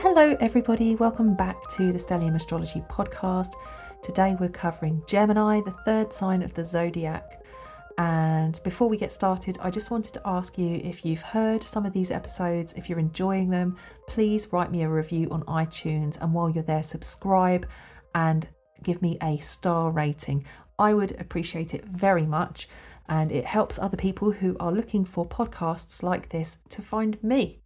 Hello everybody, welcome back to the Stellium Astrology podcast. Today we're covering Gemini, the third sign of the Zodiac. And before we get started, I just wanted to ask you if you've heard some of these episodes, if you're enjoying them, please write me a review on iTunes, and while you're there, subscribe and give me a star rating. I would appreciate it very much, and it helps other people who are looking for podcasts like this to find me.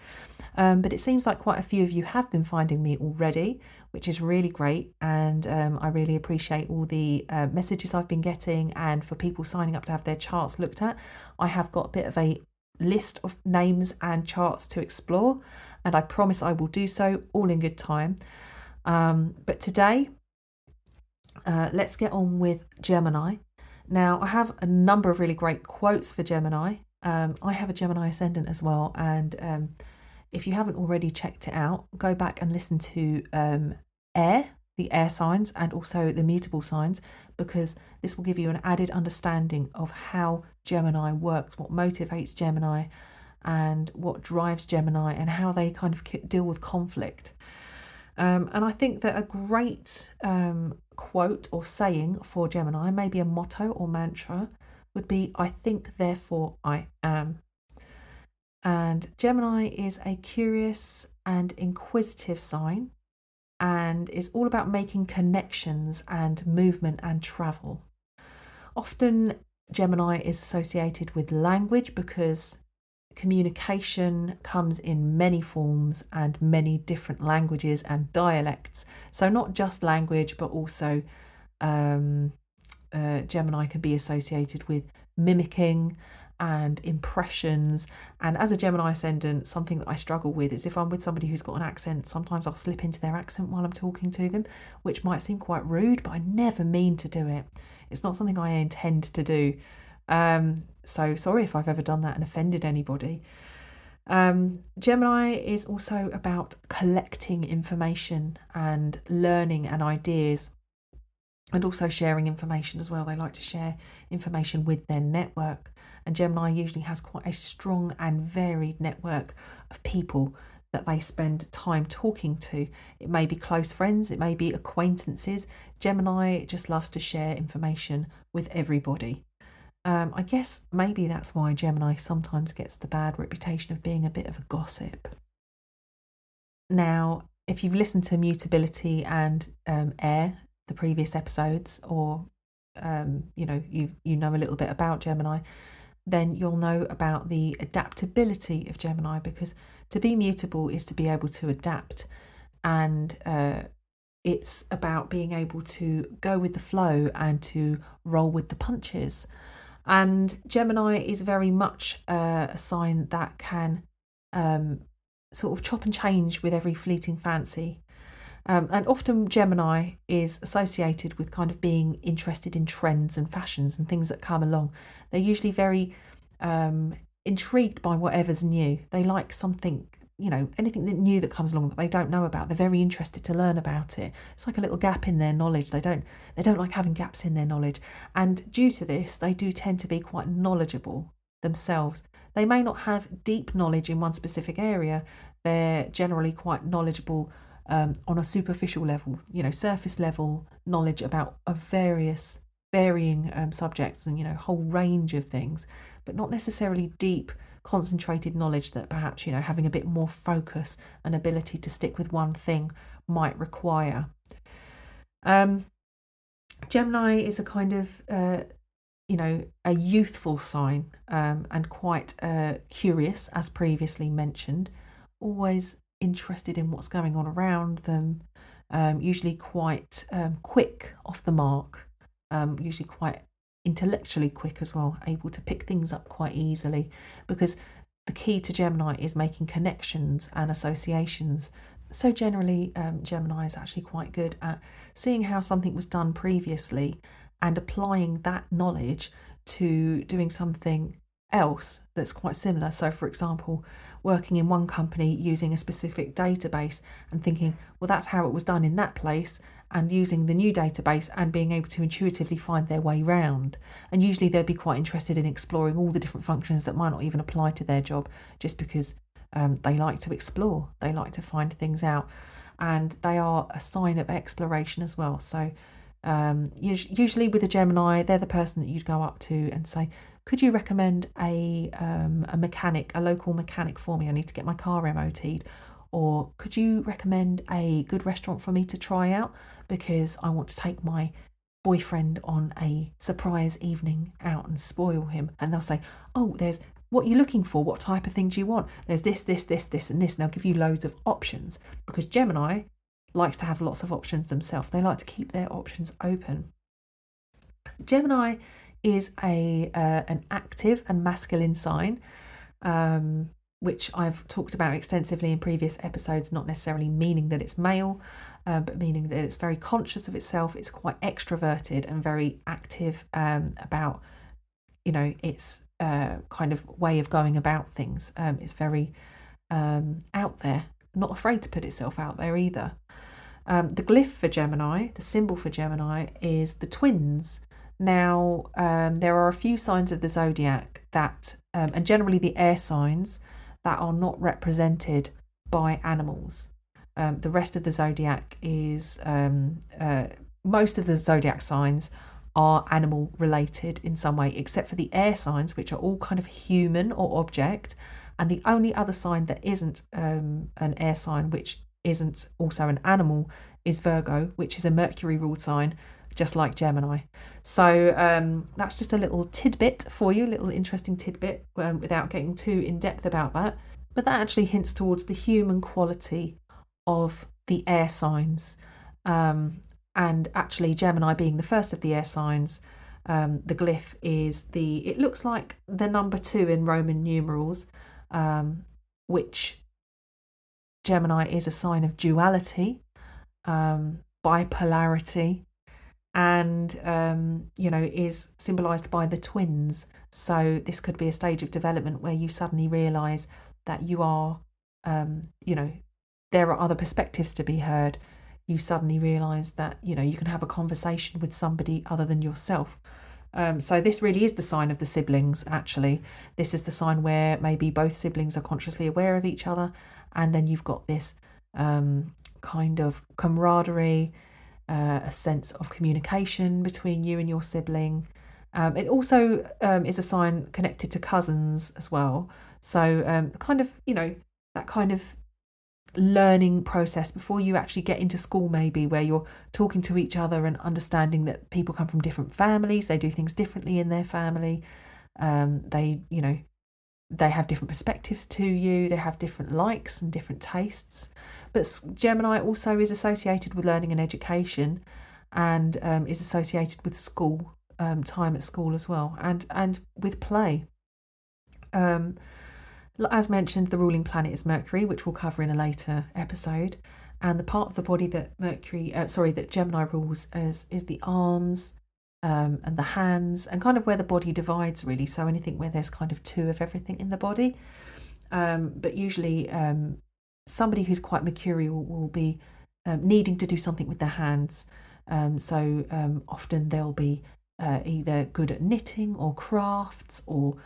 But it seems like quite a few of you have been finding me already, which is really great. And I really appreciate all the messages I've been getting, and for people signing up to have their charts looked at. I have got a bit of a list of names and charts to explore, and I promise I will do so all in good time. But today, let's get on with Gemini. Now, I have a number of really great quotes for Gemini. I have a Gemini ascendant as well, and if you haven't already checked it out, go back and listen to the air signs, and also the mutable signs, because this will give you an added understanding of how Gemini works, what motivates Gemini, and what drives Gemini, and how they kind of deal with conflict. And I think that a great quote or saying for Gemini, maybe a motto or mantra, would be, "I think, therefore I am." And Gemini is a curious and inquisitive sign, and is all about making connections and movement and travel. Often Gemini is associated with language because communication comes in many forms and many different languages and dialects. So not just language, but also Gemini can be associated with mimicking and impressions. And as a Gemini ascendant, something that I struggle with is if I'm with somebody who's got an accent, sometimes I'll slip into their accent while I'm talking to them, which might seem quite rude, but I never mean to do it. It's not something I intend to do. So sorry if I've ever done that and offended anybody. Gemini is also about collecting information and learning and ideas, and also sharing information as well. They like to share information with their network. And Gemini usually has quite a strong and varied network of people that they spend time talking to. It may be close friends, it may be acquaintances. Gemini just loves to share information with everybody. I guess maybe that's why Gemini sometimes gets the bad reputation of being a bit of a gossip. Now, if you've listened to Mutability and Air, the previous episodes, or you know a little bit about Gemini, then you'll know about the adaptability of Gemini, because to be mutable is to be able to adapt, and it's about being able to go with the flow and to roll with the punches. And Gemini is very much a sign that can sort of chop and change with every fleeting fancy. And often Gemini is associated with kind of being interested in trends and fashions and things that come along. They're usually very intrigued by whatever's new. They like something, anything that new that comes along that they don't know about. They're very interested to learn about it. It's like a little gap in their knowledge. They don't like having gaps in their knowledge. And due to this, they do tend to be quite knowledgeable themselves. They may not have deep knowledge in one specific area. They're generally quite knowledgeable on a superficial level, surface level knowledge about varying subjects and, whole range of things, but not necessarily deep, concentrated knowledge that perhaps, having a bit more focus and ability to stick with one thing might require. Gemini is a kind of, a youthful sign, and quite curious, as previously mentioned, always interested in what's going on around them, usually quite quick off the mark, usually quite intellectually quick as well, able to pick things up quite easily, because the key to Gemini is making connections and associations. So generally, Gemini is actually quite good at seeing how something was done previously and applying that knowledge to doing something else that's quite similar. So for example, working in one company using a specific database and thinking, well, that's how it was done in that place, and using the new database and being able to intuitively find their way round. And usually they'll be quite interested in exploring all the different functions that might not even apply to their job, just because They like to explore. They like to find things out, and they are a sign of exploration as well. So usually with a Gemini, they're the person that you'd go up to and say, could you recommend a mechanic, a local mechanic for me? I need to get my car MOT'd. Or could you recommend a good restaurant for me to try out because I want to take my boyfriend on a surprise evening out and spoil him? And they'll say, oh, there's what you're looking for. What type of thing do you want? There's this, and this. And they'll give you loads of options, because Gemini likes to have lots of options themselves. They like to keep their options open. Gemini is an active and masculine sign, which I've talked about extensively in previous episodes, not necessarily meaning that it's male, but meaning that it's very conscious of itself. It's quite extroverted and very active about, its kind of way of going about things. It's very out there, not afraid to put itself out there either. The glyph for Gemini, the symbol for Gemini, is the twins. Now, there are a few signs of the zodiac that, and generally the air signs, that are not represented by animals. The rest of the zodiac is, most of the zodiac signs are animal related in some way, except for the air signs, which are all kind of human or object. And the only other sign that isn't an air sign, which isn't also an animal, is Virgo, which is a Mercury ruled sign, just like Gemini. So that's just a little tidbit for you, a little interesting tidbit, without getting too in depth about that. But that actually hints towards the human quality of the air signs. And actually Gemini being the first of the air signs, the glyph is it looks like the number 2 in Roman numerals, which Gemini is a sign of duality, bipolarity, and is symbolized by the twins. So this could be a stage of development where you suddenly realize that you are there are other perspectives to be heard. You suddenly realize that you can have a conversation with somebody other than yourself. So this really is the sign of the siblings. Actually, this is the sign where maybe both siblings are consciously aware of each other, and then you've got this kind of camaraderie, a sense of communication between you and your sibling. It also is a sign connected to cousins as well. So kind of, that kind of learning process before you actually get into school, maybe, where you're talking to each other and understanding that people come from different families, they do things differently in their family, they have different perspectives to you, they have different likes and different tastes. But Gemini also is associated with learning and education, and is associated with school, time at school as well, and with play. As mentioned, the ruling planet is Mercury, which we'll cover in a later episode. And the part of the body that that Gemini rules is the arms, and the hands, and kind of where the body divides, really. So anything where there's kind of 2 of everything in the body. But usually somebody who's quite mercurial will be needing to do something with their hands. So often they'll be either good at knitting or crafts, or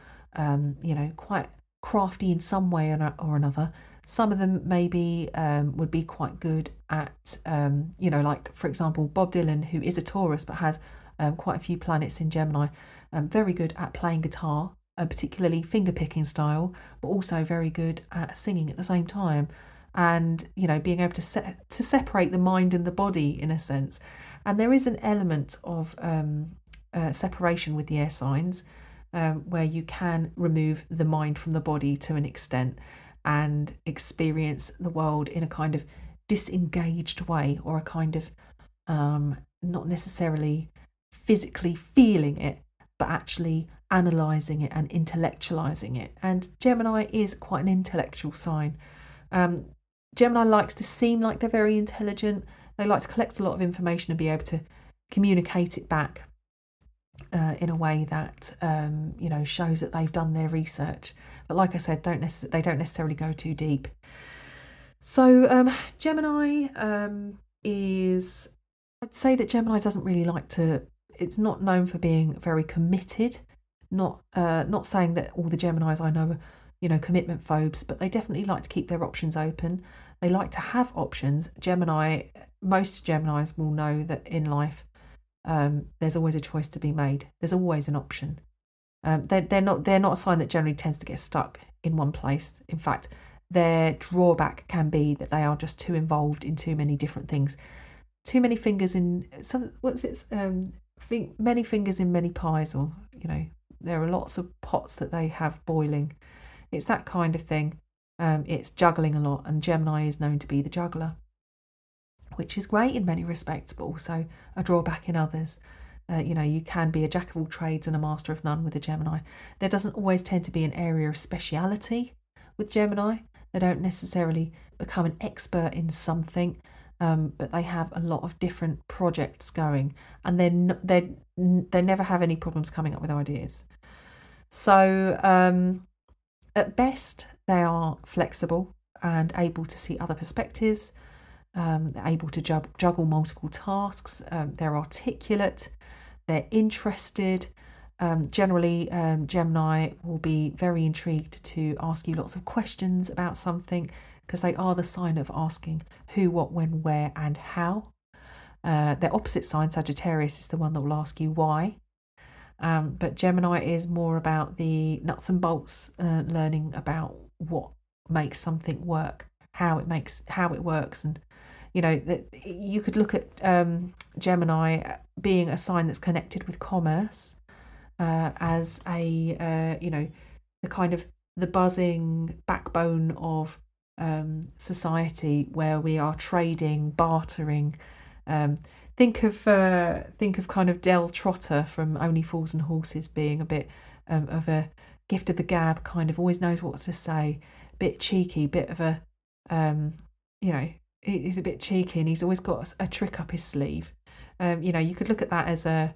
quite crafty in some way or another. Some of them maybe would be quite good at, like, for example, Bob Dylan, who is a Taurus but has quite a few planets in Gemini, very good at playing guitar, particularly finger-picking style, but also very good at singing at the same time, and, being able to separate the mind and the body, in a sense. And there is an element of separation with the air signs, where you can remove the mind from the body to an extent and experience the world in a kind of disengaged way, or a kind of not necessarily physically feeling it, but actually analysing it and intellectualising it. And Gemini is quite an intellectual sign. Gemini likes to seem like they're very intelligent. They like to collect a lot of information and be able to communicate it back in a way that shows that they've done their research. But like I said, they don't necessarily go too deep. So Gemini is, I'd say that Gemini doesn't really like to. It's not known for being very committed. Not saying that all the Geminis I know commitment phobes, but they definitely like to keep their options open. They like to have options. Most Geminis will know that in life, there's always a choice to be made. There's always an option. They're not a sign that generally tends to get stuck in one place. In fact, their drawback can be that they are just too involved in too many different things. Too many fingers in many fingers in many pies, or there are lots of pots that they have boiling. It's that kind of thing. It's juggling a lot, and Gemini is known to be the juggler, which is great in many respects, but also a drawback in others. You can be a jack of all trades and a master of none with a Gemini. There doesn't always tend to be an area of speciality with Gemini. They don't necessarily become an expert in something, but they have a lot of different projects going, and they never have any problems coming up with ideas. So at best, they are flexible and able to see other perspectives. They're able to juggle multiple tasks. They're articulate. They're interested. Generally, Gemini will be very intrigued to ask you lots of questions about something, because they are the sign of asking who, what, when, where, and how. Their opposite sign, Sagittarius, is the one that will ask you why. But Gemini is more about the nuts and bolts, learning about what makes something work, how it works, and you could look at Gemini being a sign that's connected with commerce, as the kind of the buzzing backbone of society, where we are trading, bartering. Think of kind of Del Trotter from Only Fools and Horses being a bit of a gift of the gab, kind of always knows what to say, bit cheeky, bit of a he's a bit cheeky, and he's always got a trick up his sleeve. You could look at that as a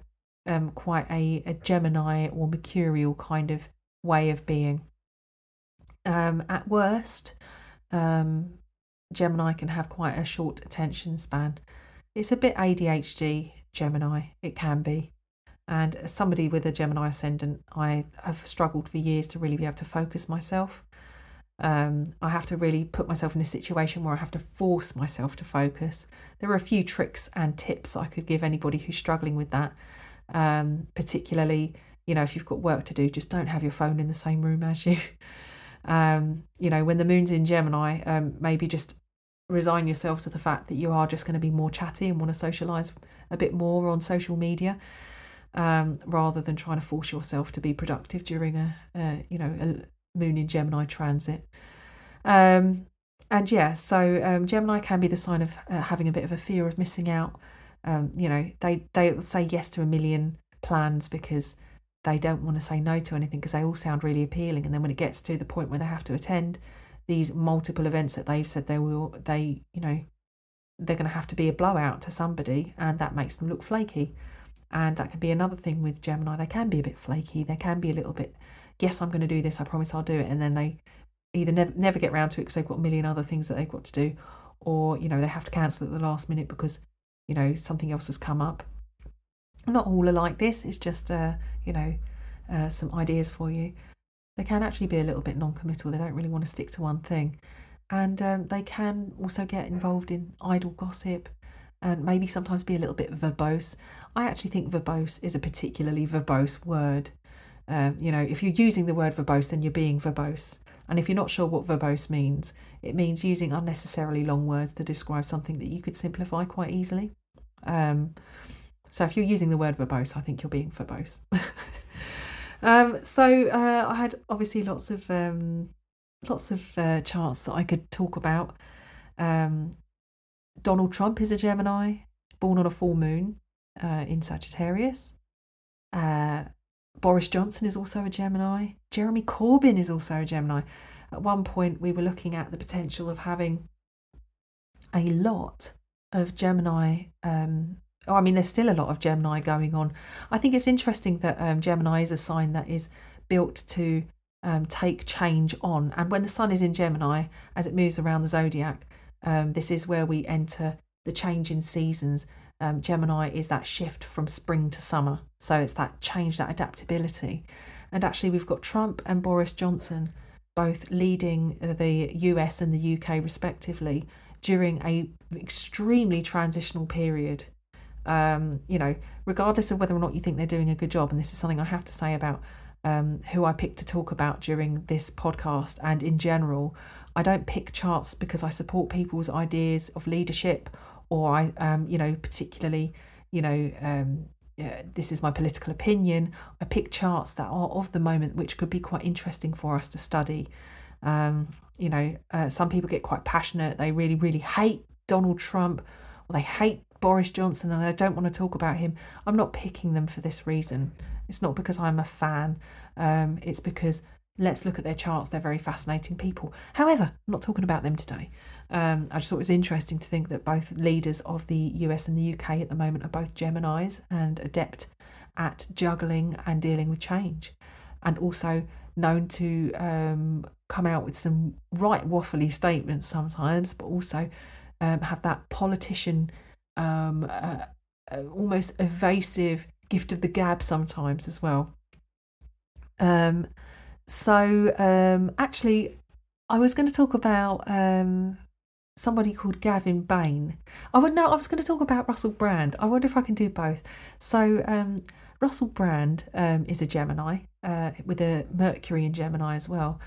quite a Gemini or mercurial kind of way of being. At worst, Gemini can have quite a short attention span. It's a bit ADHD, Gemini, it can be. And as somebody with a Gemini ascendant, I have struggled for years to really be able to focus myself. I have to really put myself in a situation where I have to force myself to focus. There are a few tricks and tips I could give anybody who's struggling with that. Particularly, if you've got work to do, just don't have your phone in the same room as you. When the moon's in Gemini, maybe just resign yourself to the fact that you are just going to be more chatty and want to socialise a bit more on social media, rather than trying to force yourself to be productive during a moon in Gemini transit. Gemini can be the sign of having a bit of a fear of missing out. They say yes to a million plans because they don't want to say no to anything, because they all sound really appealing. And then when it gets to the point where they have to attend these multiple events that they've said they're going to have to be a blowout to somebody, and that makes them look flaky. And that can be another thing with Gemini. They can be a bit flaky. They can be a little bit, yes, I'm going to do this, I promise I'll do it. And then they either never get around to it because they've got a million other things that they've got to do, or, they have to cancel at the last minute because, something else has come up. Not all are like this. It's just, some ideas for you. They can actually be a little bit non-committal. They don't really want to stick to one thing. And they can also get involved in idle gossip and maybe sometimes be a little bit verbose. I actually think verbose is a particularly verbose word. If you're using the word verbose, then you're being verbose. And if you're not sure what verbose means, it means using unnecessarily long words to describe something that you could simplify quite easily. So if you're using the word verbose, I think you're being verbose. I had obviously lots of charts that I could talk about. Donald Trump is a Gemini, born on a full moon in Sagittarius. Boris Johnson is also a Gemini. Jeremy Corbyn is also a Gemini. At one point, we were looking at the potential of having a lot of Gemini. There's still a lot of Gemini going on. I think it's interesting that Gemini is a sign that is built to take change on. And when the sun is in Gemini, as it moves around the Zodiac, this is where we enter the change in seasons. Gemini is that shift from spring to summer. So it's that change, that adaptability. And actually we've got Trump and Boris Johnson both leading the US and the UK respectively during a extremely transitional period. Regardless of whether or not you think they're doing a good job, and this is something I have to say about who I pick to talk about during this podcast and in general, I don't pick charts because I support people's ideas of leadership, or I, particularly, this is my political opinion. I pick charts that are of the moment, which could be quite interesting for us to study. Some people get quite passionate. They really, really hate Donald Trump, or they hate Boris Johnson, and I don't want to talk about him. I'm not picking them for this reason. It's not because I'm a fan. It's because let's look at their charts. They're very fascinating people. However, I'm not talking about them today. I just thought it was interesting to think that both leaders of the US and the UK at the moment are both Geminis and adept at juggling and dealing with change, and also known to come out with some right waffly statements sometimes, but also have that politician almost evasive gift of the gab sometimes as well. Actually, I was going to talk about somebody called Gavin Bain. I was going to talk about Russell Brand. I wonder if I can do both. So Russell Brand is a Gemini with a Mercury in Gemini as well.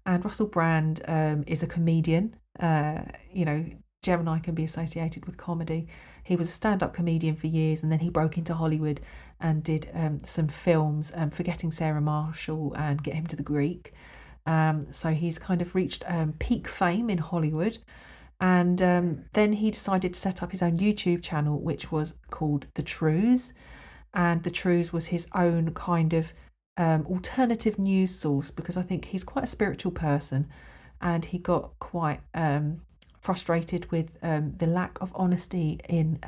And Russell Brand is a comedian. Gemini can be associated with comedy. He was a stand-up comedian for years, and then he broke into Hollywood and did some films, Forgetting Sarah Marshall and Get Him to the Greek. So he's kind of reached peak fame in Hollywood. And then he decided to set up his own YouTube channel, which was called The Truths. And The Truths was his own kind of alternative news source, because I think he's quite a spiritual person, and he got quite frustrated with the lack of honesty in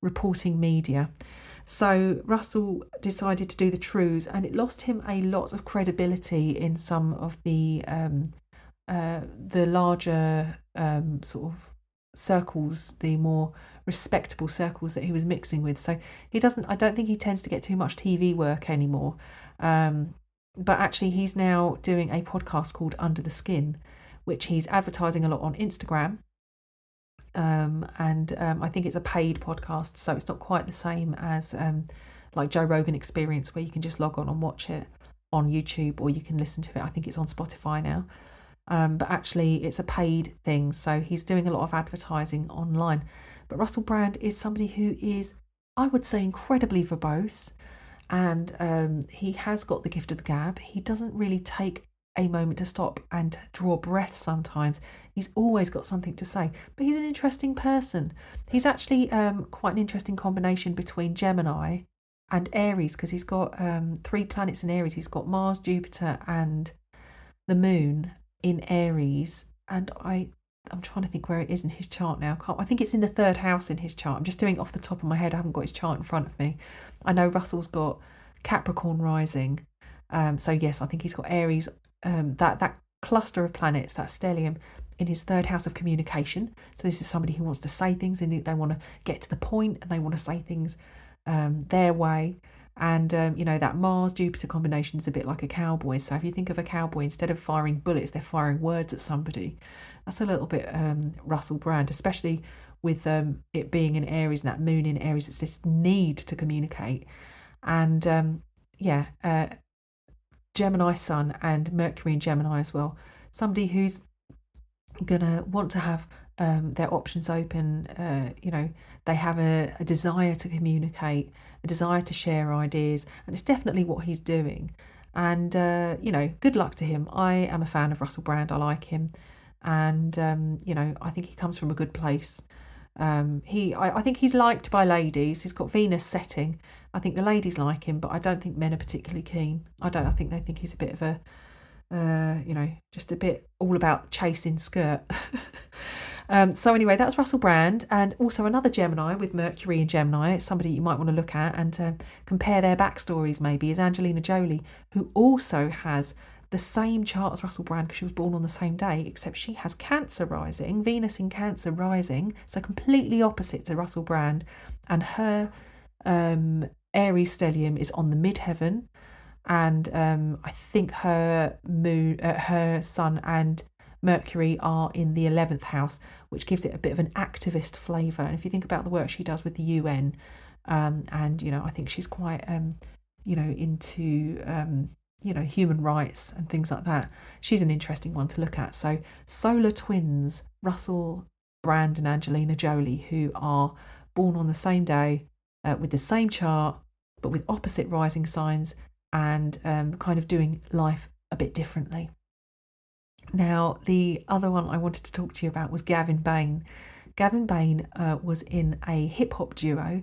reporting media. So Russell decided to do The Truths, and it lost him a lot of credibility in some of the larger sort of circles, the more respectable circles that he was mixing with. So I don't think he tends to get too much TV work anymore. But actually he's now doing a podcast called Under the Skin, which he's advertising a lot on Instagram. I think it's a paid podcast, so it's not quite the same as like Joe Rogan Experience, where you can just log on and watch it on YouTube, or you can listen to it. I think it's on Spotify now. But actually it's a paid thing, so he's doing a lot of advertising online. But Russell Brand is somebody who is, I would say, incredibly verbose, and he has got the gift of the gab. He doesn't really take a moment to stop and draw breath sometimes. He's always got something to say, but he's an interesting person. He's actually quite an interesting combination between Gemini and Aries, because he's got 3 planets in Aries. He's got Mars, Jupiter and the Moon in Aries, and I'm trying to think where it is in his chart now. I think it's in the 3rd house in his chart. I'm just doing it off the top of my head. I haven't got his chart in front of me. I know Russell's got Capricorn rising, so yes, I think he's got Aries, that cluster of planets, that stellium, in his 3rd house of communication. So this is somebody who wants to say things, and they want to get to the point, and they want to say things their way. And that Mars Jupiter combination is a bit like a cowboy. So if you think of a cowboy, instead of firing bullets, they're firing words at somebody. That's a little bit Russell Brand, especially with it being in Aries and that Moon in Aries. It's this need to communicate. And Gemini Sun and Mercury in Gemini as well. Somebody who's gonna want to have their options open. They have a desire to communicate, a desire to share ideas, and it's definitely what he's doing. And good luck to him. I am a fan of Russell Brand. I like him, and I think he comes from a good place. I think he's liked by ladies. He's got Venus setting. I think the ladies like him, but I don't think men are particularly keen. I think they think he's a bit of a just a bit all about chasing skirt. So anyway, that's Russell Brand, and also another Gemini with Mercury in Gemini. It's somebody you might want to look at and compare their backstories maybe, is Angelina Jolie, who also has the same chart as Russell Brand, because she was born on the same day, except she has Cancer rising, Venus in Cancer rising, so completely opposite to Russell Brand, and her Aries stellium is on the midheaven. and I think her her Sun and Mercury are in the 11th house, which gives it a bit of an activist flavour. And if you think about the work she does with the UN, and I think she's quite into human rights and things like that. She's an interesting one to look at. So solar twins, Russell Brand and Angelina Jolie, who are born on the same day with the same chart but with opposite rising signs, and kind of doing life a bit differently. Now, the other one I wanted to talk to you about was Gavin Bain. Gavin Bain was in a hip-hop duo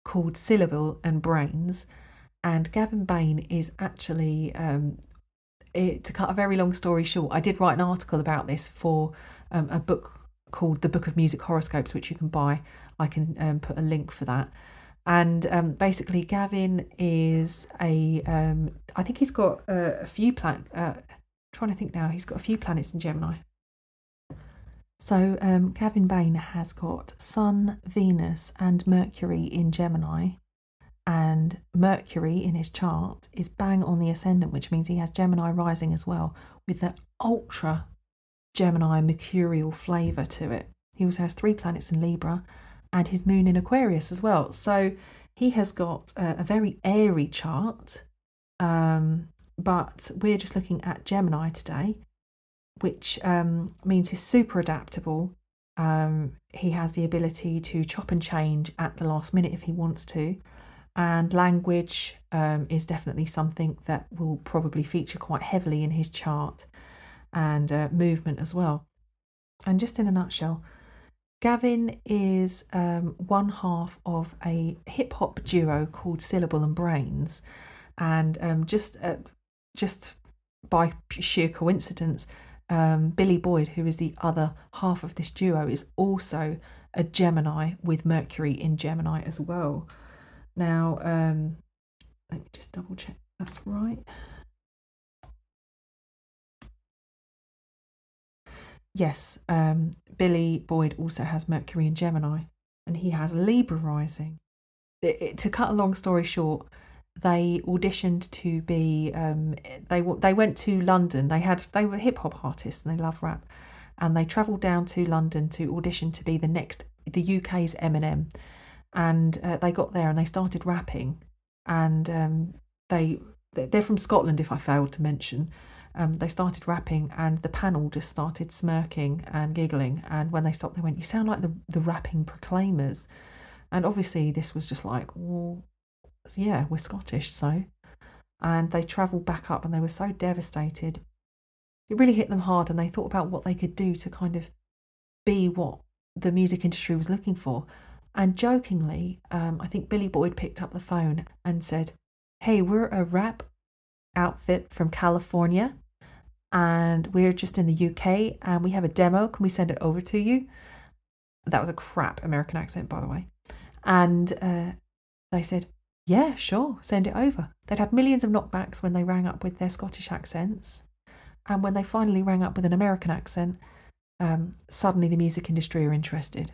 called Syllable and Brains, and Gavin Bain is actually, to cut a very long story short, I did write an article about this for a book called The Book of Music Horoscopes, which you can buy. I can put a link for that. And basically, Gavin is I think he's got a few trying to think now, he's got a few planets in Gemini. So Gavin Bain has got Sun, Venus and Mercury in Gemini, and Mercury in his chart is bang on the ascendant, which means he has Gemini rising as well, with the ultra Gemini mercurial flavour to it. He also has 3 planets in Libra and his moon in Aquarius as well. So he has got a very airy chart, but we're just looking at Gemini today, which means he's super adaptable. He has the ability to chop and change at the last minute if he wants to. And language is definitely something that will probably feature quite heavily in his chart, and movement as well. And just in a nutshell, Gavin is one half of a hip-hop duo called Syllable and Brains. And just by sheer coincidence, Billy Boyd, who is the other half of this duo, is also a Gemini with Mercury in Gemini as well. Now, let me just double check that's right. Yes, Billy Boyd also has Mercury in Gemini, and he has Libra rising. To cut a long story short, they auditioned to be. They went to London. They were hip hop artists and they love rap, and they travelled down to London to audition to be the UK's Eminem. And they got there and they started rapping, and they're from Scotland, if I failed to mention. They started rapping and the panel just started smirking and giggling, and when they stopped they went, "You sound like the rapping Proclaimers." And obviously this was just like, well, yeah, we're Scottish, so. And they travelled back up and they were so devastated. It really hit them hard, and they thought about what they could do to kind of be what the music industry was looking for. And jokingly, I think Billy Boyd picked up the phone and said, "Hey, we're a rap outfit from California, and we're just in the UK, and we have a demo. Can we send it over to you?" That was a crap American accent, by the way. And they said, "Yeah, sure, send it over." They'd had millions of knockbacks when they rang up with their Scottish accents, and when they finally rang up with an American accent, suddenly the music industry are interested.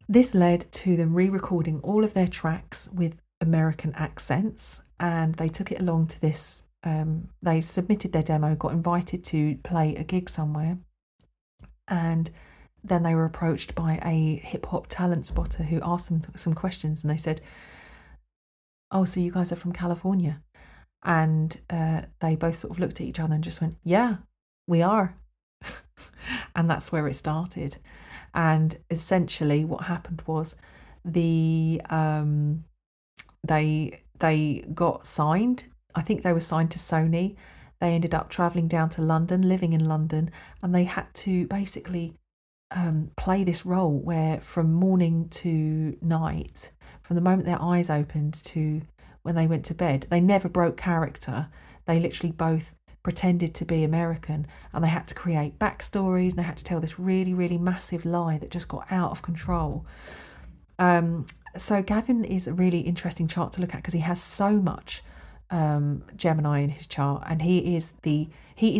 This led to them re-recording all of their tracks with American accents, and they took it along to this. They submitted their demo, got invited to play a gig somewhere, and then they were approached by a hip-hop talent spotter who asked them some questions, and they said, "Oh, so you guys are from California?" And they both sort of looked at each other and just went, "Yeah, we are." And that's where it started. And essentially what happened was they got signed. I think they were signed to Sony. They ended up travelling down to London, living in London, and they had to basically play this role where from morning to night, from the moment their eyes opened to when they went to bed, they never broke character. They literally both pretended to be American, and they had to create backstories, and they had to tell this really, really massive lie that just got out of control. So Gavin is a really interesting chart to look at because he has so much Gemini in his chart, and he is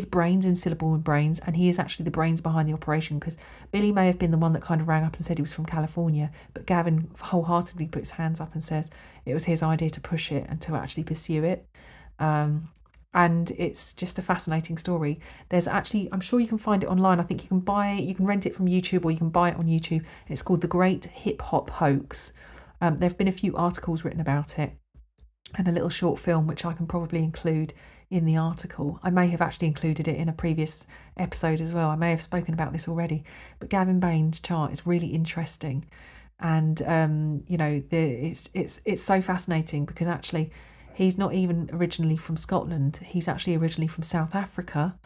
brains in Syllable and Brains, and he is actually the brains behind the operation, because Billy may have been the one that kind of rang up and said he was from California, but Gavin wholeheartedly put his hands up and says it was his idea to push it and to actually pursue it. And it's just a fascinating story. There's actually, I'm sure you can find it online. I think you can rent it from YouTube, or you can buy it on YouTube. It's called The Great Hip Hop Hoax. There have been a few articles written about it, and a little short film which I can probably include in the article. I may have actually included it in a previous episode as well. I may have spoken about this already, but Gavin Bain's chart is really interesting, and it's so fascinating because actually he's not even originally from Scotland. He's actually originally from South Africa,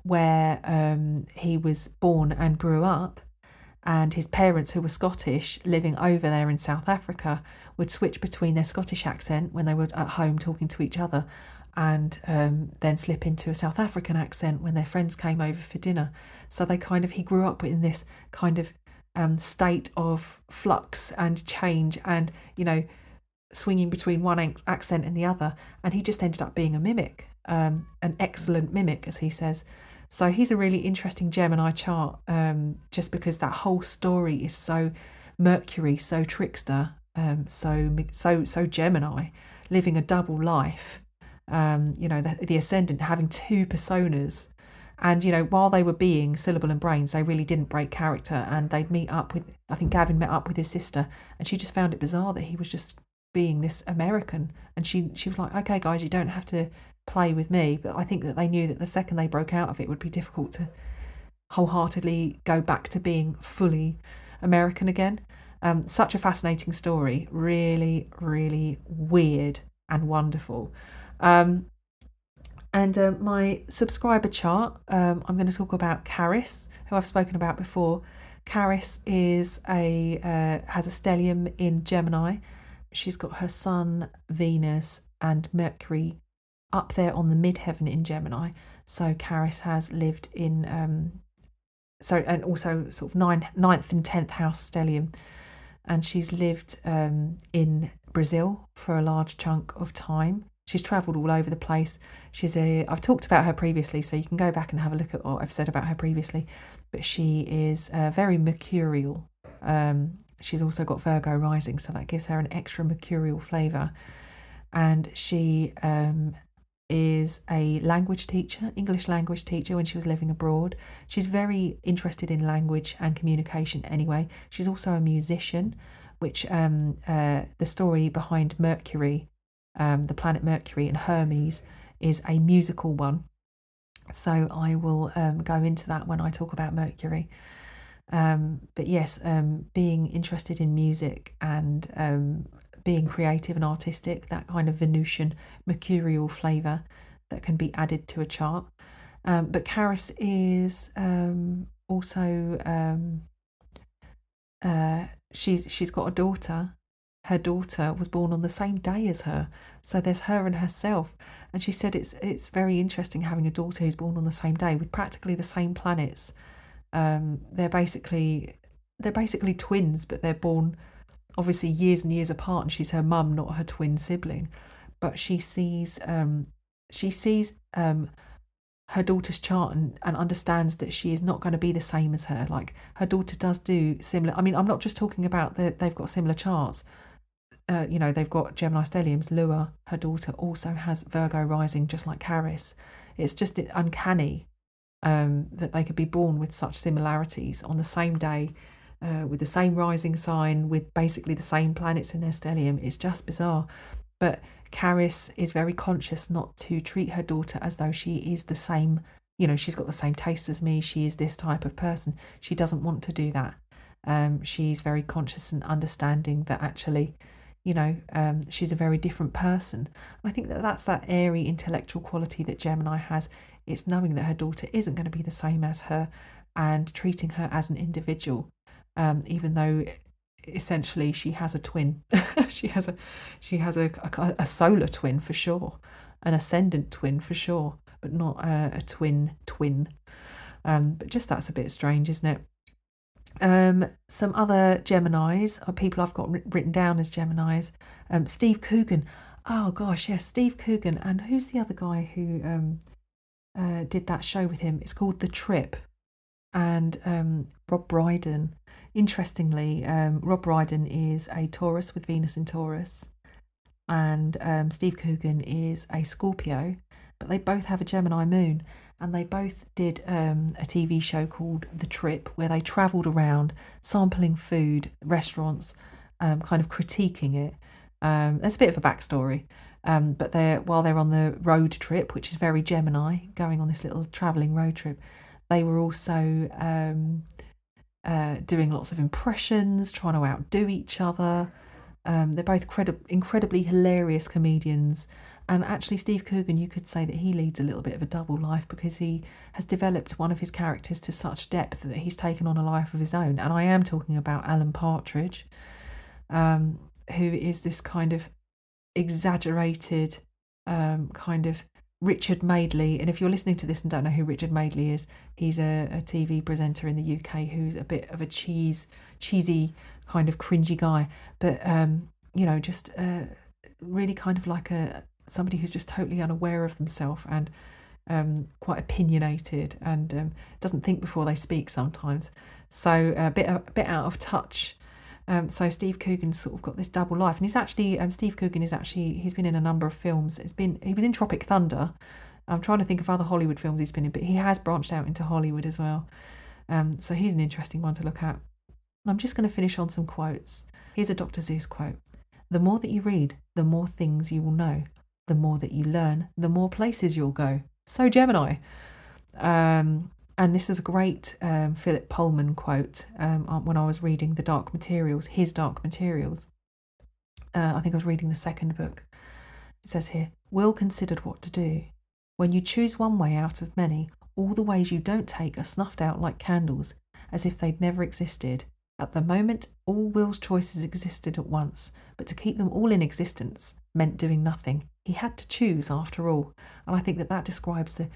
where he was born and grew up. And his parents, who were Scottish, living over there in South Africa, would switch between their Scottish accent when they were at home talking to each other, and then slip into a South African accent when their friends came over for dinner. So he grew up in this kind of state of flux and change, and swinging between one accent and the other, and he just ended up being a mimic, an excellent mimic, as he says. So he's a really interesting Gemini chart, just because that whole story is so Mercury, so trickster, so Gemini, living a double life. The ascendant having two personas, and while they were being syllable and brains, they really didn't break character, and they'd meet up with. I think Gavin met up with his sister, and she just found it bizarre that he was just being this American, and she was like, okay guys, you don't have to play with me. But I think that they knew that the second they broke out of it would be difficult to wholeheartedly go back to being fully American again. Such a fascinating story, really, really weird and wonderful. And my subscriber chart, I'm going to talk about Caris, who I've spoken about before. Caris has a stellium in Gemini. She's got her Sun, Venus, and Mercury up there on the midheaven in Gemini. So Caris has lived in and also sort of ninth and 10th house stellium, and she's lived in Brazil for a large chunk of time. She's travelled all over the place. I've talked about her previously, so you can go back and have a look at what I've said about her previously. But she is very mercurial. She's also got Virgo rising, so that gives her an extra mercurial flavour. And she is a language teacher, English language teacher, when she was living abroad. She's very interested in language and communication anyway. She's also a musician, which the story behind Mercury, the planet Mercury and Hermes, is a musical one. So I will go into that when I talk about Mercury. But yes, being interested in music and being creative and artistic, that kind of Venusian mercurial flavour that can be added to a chart. But Caris is also she's got a daughter. Her daughter was born on the same day as her, so there's her and herself. And she said it's very interesting having a daughter who's born on the same day with practically the same planets. They're basically twins, but they're born obviously years and years apart, and she's her mum, not her twin sibling. But she sees her daughter's chart and understands that she is not going to be the same as her. Like, her daughter does do similar. I mean, I'm not just talking about that they've got similar charts. They've got Gemini stelliums. Lua, her daughter, also has Virgo rising, just like Caris. It's just uncanny that they could be born with such similarities on the same day, with the same rising sign, with basically the same planets in their stellium. It's just bizarre. But Caris is very conscious not to treat her daughter as though she is the same, she's got the same tastes as me, she is this type of person. She doesn't want to do that. She's very conscious and understanding that actually, she's a very different person. And I think that's that airy intellectual quality that Gemini has. It's knowing that her daughter isn't going to be the same as her and treating her as an individual, even though essentially she has a twin. she has a solar twin for sure, an ascendant twin for sure, but not a twin. But just that's a bit strange, isn't it? Some other Geminis, or people I've got written down as Geminis. Steve Coogan. Oh gosh, yes, Steve Coogan. And who's the other guy who did that show with him? It's called The Trip. And Rob Brydon. Interestingly, Rob Brydon is a Taurus with Venus in Taurus. and Steve Coogan is a Scorpio, but they both have a Gemini moon, and they both did a TV show called The Trip, where they travelled around sampling food, restaurants, kind of critiquing it. There's a bit of a backstory, but while they're on the road trip, which is very Gemini, going on this little travelling road trip, they were also doing lots of impressions, trying to outdo each other. They're both incredibly hilarious comedians. And actually, Steve Coogan, you could say that he leads a little bit of a double life, because he has developed one of his characters to such depth that he's taken on a life of his own. And I am talking about Alan Partridge, who is this kind of exaggerated kind of Richard Madeley. And if you're listening to this and don't know who Richard Madeley is, he's a TV presenter in the UK who's a bit of a cheesy kind of cringy guy, but just really kind of like somebody who's just totally unaware of themselves, and quite opinionated, and doesn't think before they speak sometimes, so a bit out of touch. So Steve Coogan's sort of got this double life, and he's actually Steve Coogan he's been in a number of films. He was in Tropic Thunder. I'm trying to think of other Hollywood films he's been in, but he has branched out into Hollywood as well. So he's an interesting one to look at. And I'm just going to finish on some quotes. Here's a Dr. Seuss quote: "The more that you read, the more things you will know. The more that you learn, the more places you'll go." So Gemini. And this is a great Philip Pullman quote when I was reading his Dark Materials. I think I was reading the second book. It says here, "Will considered what to do. When you choose one way out of many, all the ways you don't take are snuffed out like candles, as if they'd never existed. At the moment, all Will's choices existed at once, but to keep them all in existence meant doing nothing. He had to choose after all." And I think that describes the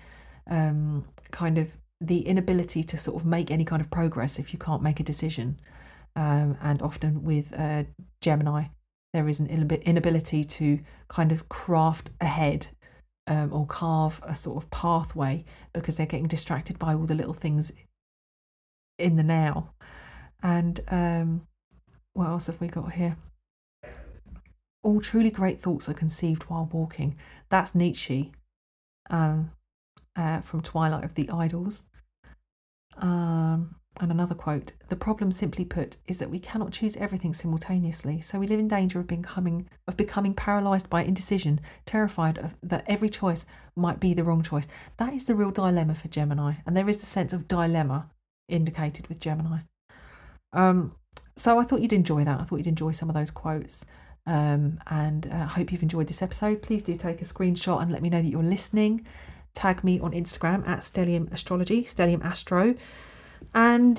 kind of the inability to sort of make any kind of progress if you can't make a decision. And often with Gemini, there is an inability to kind of craft ahead or carve a sort of pathway, because they're getting distracted by all the little things in the now. And what else have we got here? "All truly great thoughts are conceived while walking." That's Nietzsche from Twilight of the Idols. And another quote: "The problem, simply put, is that we cannot choose everything simultaneously, so we live in danger of becoming paralysed by indecision, terrified that every choice might be the wrong choice." That is the real dilemma for Gemini, and there is a sense of dilemma indicated with Gemini. So I thought you'd enjoy that. I thought you'd enjoy some of those quotes. And I hope you've enjoyed this episode. Please do take a screenshot and let me know that you're listening. Tag me on Instagram at Stellium Astrology, Stellium Astro. And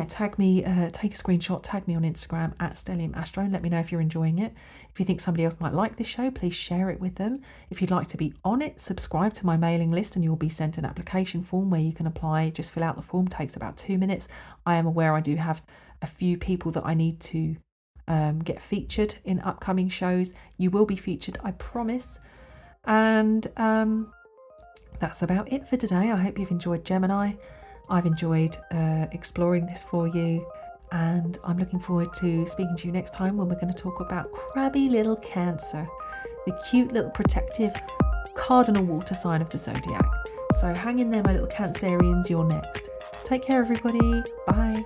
tag me, take a screenshot, tag me on Instagram at Stellium Astro, and let me know if you're enjoying it. If you think somebody else might like this show, please share it with them. If you'd like to be on it, subscribe to my mailing list and you'll be sent an application form where you can apply. Just fill out the form, takes about 2 minutes. I am aware I do have a few people that I need to get featured in upcoming shows. You will be featured, I promise. And that's about it for today. I hope you've enjoyed Gemini. I've enjoyed exploring this for you, and I'm looking forward to speaking to you next time, when we're going to talk about crabby little Cancer, the cute little protective cardinal water sign of the zodiac. So hang in there, my little Cancerians, you're next. Take care, everybody. Bye.